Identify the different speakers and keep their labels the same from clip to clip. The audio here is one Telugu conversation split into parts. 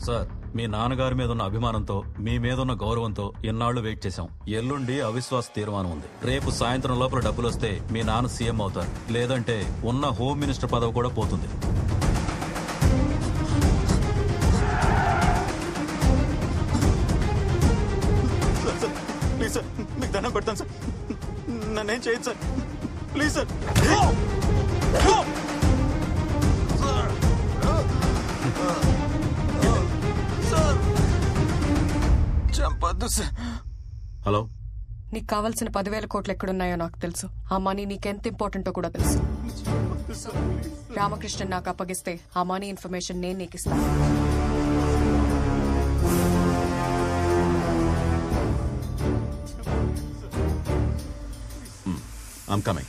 Speaker 1: సార్, మీ నాన్నగారి మీద ఉన్న అభిమానంతో, మీ మీద ఉన్న గౌరవంతో ఎన్నాళ్లు వెయిట్ చేశాం. ఎల్లుండి అవిశ్వాస తీర్మానం ఉంది. రేపు సాయంత్రం లోపల డబ్బులు వస్తే మీ నాన్న సీఎం అవుతారు. లేదంటే ఉన్న హోమ్ మినిస్టర్ పదవి కూడా పోతుంది.
Speaker 2: ప్లీజ్ సార్, మీకు దండం పెడతాను సార్, నన్నేం చేయదు సార్, ప్లీజ్ సార్. చంపద్దు సార్.
Speaker 1: హలో,
Speaker 3: నీకు కావాల్సిన 10,000 కోట్లు ఎక్కడున్నాయో నాకు తెలుసు. ఆ మనీ నీకెంత ఇంపార్టెంటో కూడా తెలుసు. రామకృష్ణన్ నాకు అప్పగిస్తే ఆ మనీ ఇన్ఫర్మేషన్ నేను నీకు ఇస్తాను.
Speaker 2: I'm coming.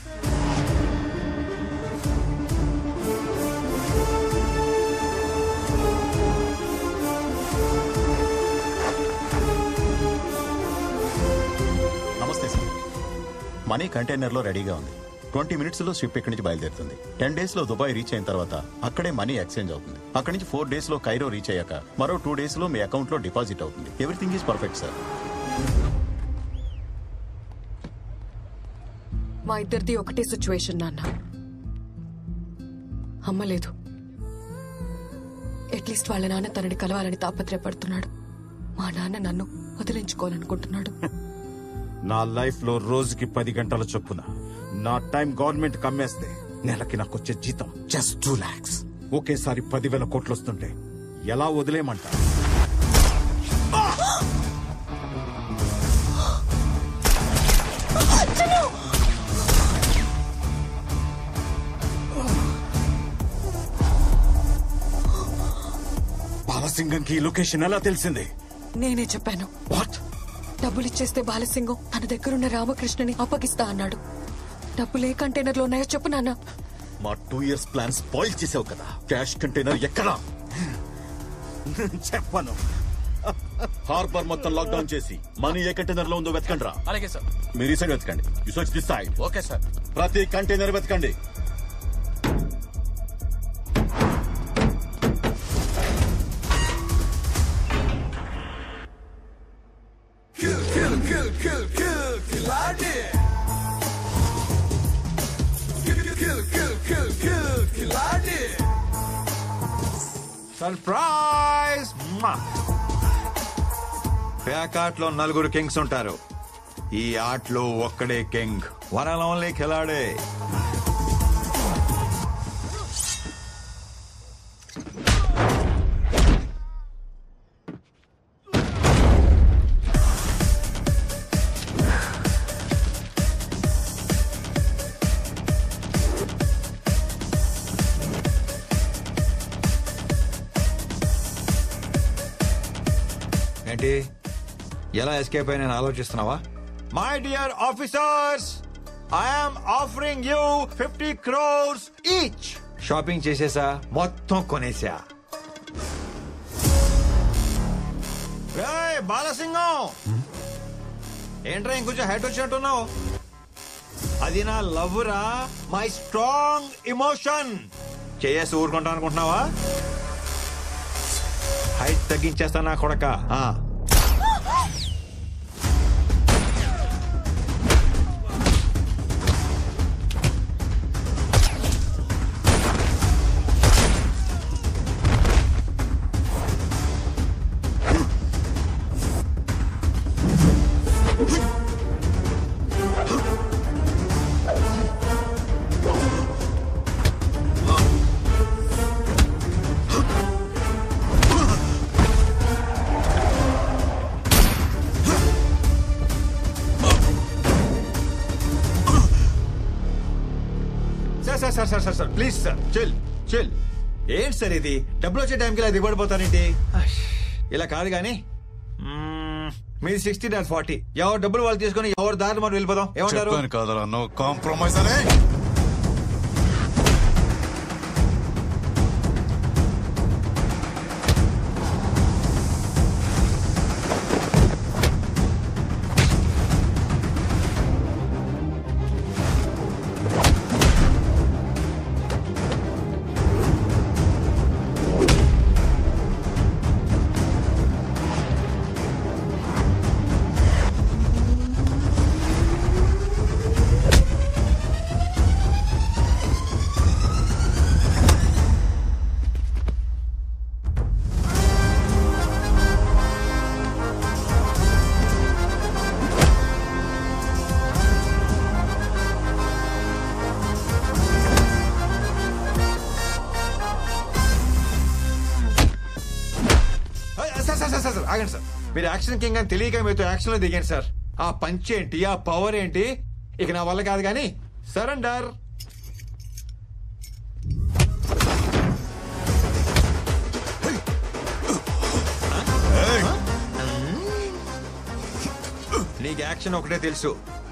Speaker 2: నమస్తే సార్. మనీ కంటైనర్లో రెడీగా ఉంది. 20 minutesలో షిప్ ఇక్కడి నుంచి బయలుదేరుతుంది. 10 daysలో దుబాయ్ రీచ్ అయిన తర్వాత అక్కడే మనీ ఎక్స్చేంజ్ అవుతుంది. అక్కడి నుంచి 4 daysలో కైరో రీచ్ అయ్యాక మరో 2 daysలో మీ అకౌంట్లో డిపాజిట్ అవుతుంది. Everything is perfect sir.
Speaker 3: మా ఇద్దరిది ఒకటే సిచ్యువేషన్ నాన్న. అమ్మ లేదు. అట్లీస్ట్ వాళ్ళ నాన్న తనని కలవాలని తాపత్రయపడుతున్నాడు. మా నాన్న నన్ను వదిలించుకోవాలనుకుంటున్నాడు.
Speaker 4: నా లైఫ్ లో రోజుకి 10 గంటల చొప్పున నా టైం గవర్నమెంట్ కమ్మేస్తే నెలకి నాకు వచ్చే జీతం జస్ట్ 2 lakhs. ఒకేసారి 10,000 కోట్లు వస్తుంటే ఎలా వదిలేయమంటా? బాలసింగంకి ఈ లొకేషన్ ఎలా తెలిసింది?
Speaker 3: నేనే చెప్పాను.
Speaker 4: వాట్?
Speaker 3: డబ్బులు ఇచ్చేస్తే బాలసింగం తన దగ్గరున్న రామకృష్ణని అప్పగిస్తా అన్నాడు. డబ్బులు ఏ కంటైనర్లో ఉన్నాయో చెప్పు నాన్న.
Speaker 2: మా 2 years ప్లాన్ స్పాయిల్ చేసావు కదా. క్యాష్ కంటైనర్ ఎక్కడా?
Speaker 4: చెప్పను.
Speaker 2: హార్బర్ మొత్తం లాక్డౌన్ చేసి మనీ ఏ కంటైనర్ లో ఉందో వెతకండి రా.
Speaker 1: అలాగే సార్.
Speaker 2: మీరు ఈ సైడ్ వెతకండి. You search this side.
Speaker 1: Okay sir.
Speaker 2: ప్రతి కంటైనర్ వెతకండి.
Speaker 5: సర్ప్రైజ్! పేకాట్లో 4 కింగ్స్ ఉంటారు. ఈ ఆటలో ఒక్కడే కింగ్, వన్ అండ్ ఓన్లీ ఖిలాడే. ఏంటి, ఎలా ఎస్కేప్ అయినా ఆలోచిస్తున్నావా? My dear officers, I'm offering you 50 crores each. Shopping చేసేసా, మొత్తం కొనేసా. బాలసింగం, ఏంట్రా ఇంకొంచెం హైట్ వచ్చినట్టున్నావు? అది నా లవ్ రా, మై స్ట్రాంగ్ ఇమోషన్. చేసి ఊరుకుంటా అనుకుంటున్నావా? హైట్ తగ్గించేస్తా నా కొడక. Sir please sir, chill chill. ఏంటి సార్ ఇది? డబ్బులు వచ్చే టైంకి ఇలా దిగబడిపోతారేంటి? ఇలా కాదు గాని, మీది 60 నాది 40. ఎవరు డబ్బులు వాళ్ళు తీసుకుని ఎవరు దారి మనం వెళ్ళిపోదాం. ఏమంటారు?
Speaker 2: కాదరా, నో కాంప్రమైజ్ అనే.
Speaker 5: సార్ ఆగండి సార్. మీరు యాక్షన్ కింగ్ అని తెలియక మీతో యాక్షన్ లో దిగాను సార్. ఆ పంచ్ ఏంటి, ఆ పవర్ ఏంటి, ఇక నా వల్ల కాదు కానీ సరెండర్. నీకు యాక్షన్ ఒకటే తెలుసు,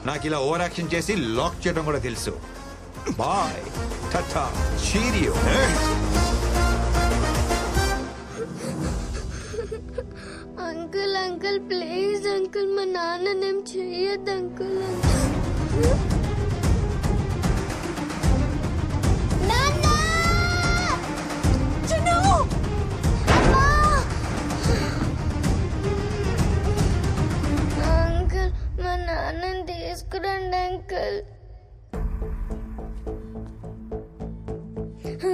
Speaker 5: నాకు ఇలా ఓవర్ యాక్షన్ చేసి లాక్ చేయడం కూడా తెలుసు. Bye tata cheerio.
Speaker 6: Uncle uncle please uncle, మా నాన్ననేం చెయ్యొద్దు అంకుల్. అంకుల్ మా నాన్నని తీసుకురండి అంకుల్.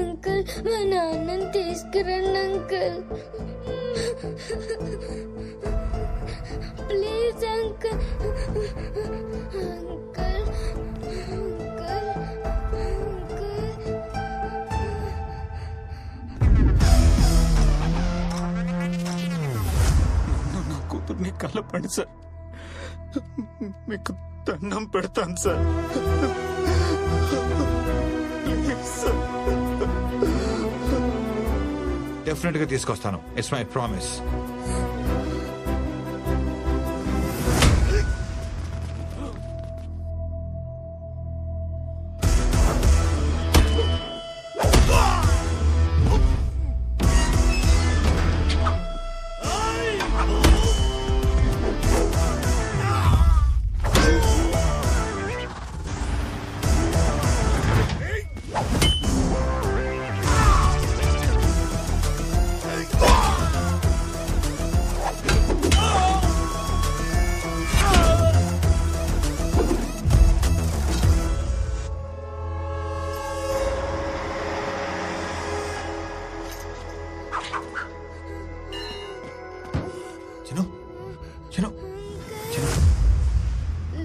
Speaker 6: అంకుల్ మా నాన్నని తీసుకురండి uncle. Please uncle. Uncle uncle uncle.
Speaker 2: నా కూతుర్ని కలపండి సార్, మీకు దండం పెడతాను సార్. Please sir.
Speaker 5: డెఫినెట్ గా తీసుకొస్తాను. It's my promise.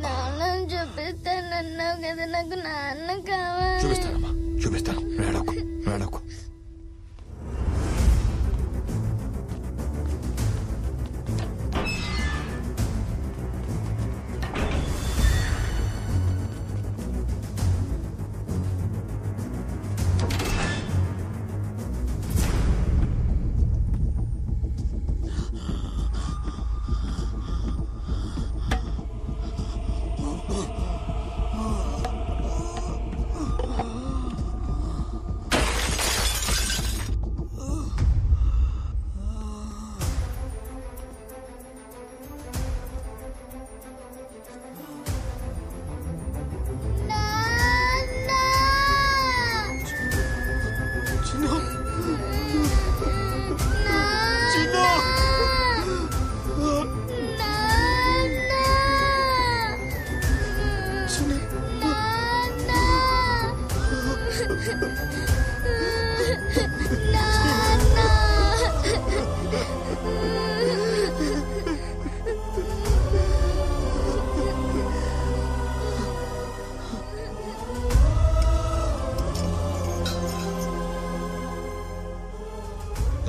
Speaker 6: నాన్నని చూపిస్తానన్నావు కదా, నాకు నాన్న కావాలి.
Speaker 5: చూపిస్తానమ్మా, చూపిస్తాను. వేడకు వేడకు.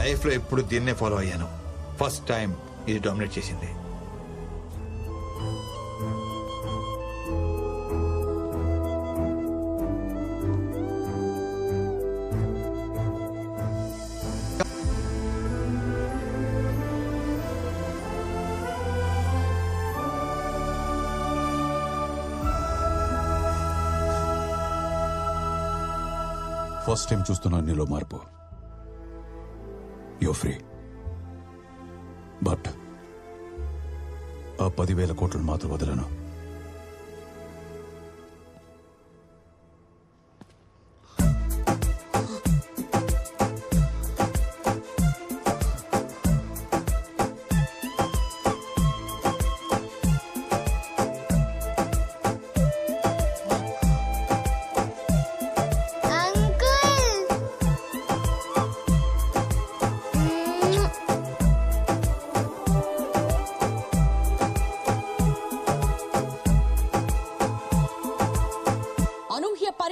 Speaker 5: లైఫ్ లో ఎప్పుడు దీన్నే ఫాలో అయ్యాను. ఫస్ట్ టైం ఇది డామినేట్ చేసింది.
Speaker 7: ఫస్ట్ టైం చూస్తున్నాను నీలో మార్పు. యో ఫ్రీ. బట్ ఆ 10,000 కోట్లను మాత్రం వదలను.